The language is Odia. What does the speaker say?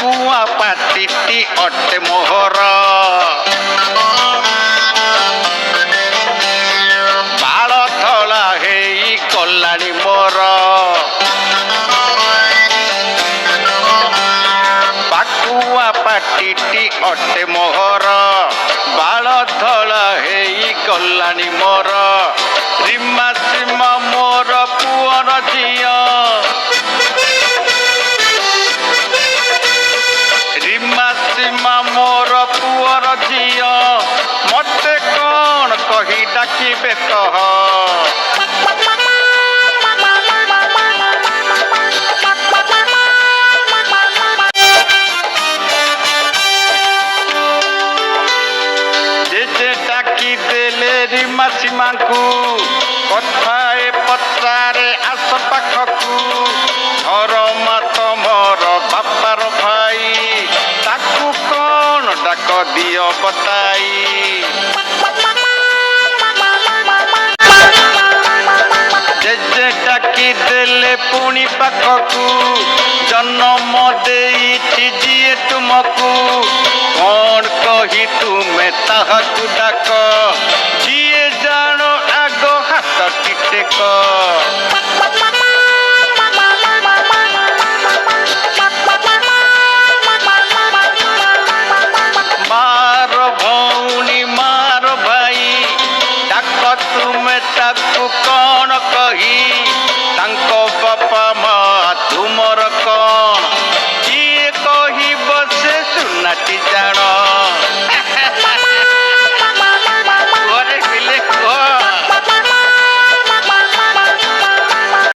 ପାକୁଆ ପାଟିଟି ଅଟେ ମୋହର। ବାଳ ଧଳା ହେଇ ଗଲାଣି ମୋର। ପାକୁଆ ପାଟିଟି ଅଟେ ମୋହର। ବାଳ ଧଳା ହେଇ ଗଲାଣି ମୋର। ରିମା ସିମା ମୋର ପୁଅର ଝିଅ। ରିମା ସିମା ମୋର ପୁଅର ଝିଅ। ମତେ କଣ କହି ଡାକିବେ କହ। ଜେଜେ ଡାକି ଦେଲେ ରିମା ସୀମାଙ୍କୁ। କଥାଏ ପଚାରେ ଆସ ପାଖକୁ। ଧରମା ତମର ବାପାର ଭାଇ। ତାକୁ କଣ ଡାକ ଦିଅ ବତାଇ। ଜେଜେ ଡାକି ଦେଲେ ପୁଣି ପାଖକୁ। ଜନ୍ମ ଦେଇଛି ଯିଏ ତୁମକୁ। କଣ କହି ତୁମେ ତାହାକୁ ଡାକ। ଯିଏ ଜାଣ ଆଗ ହାତଟି ଟେକ।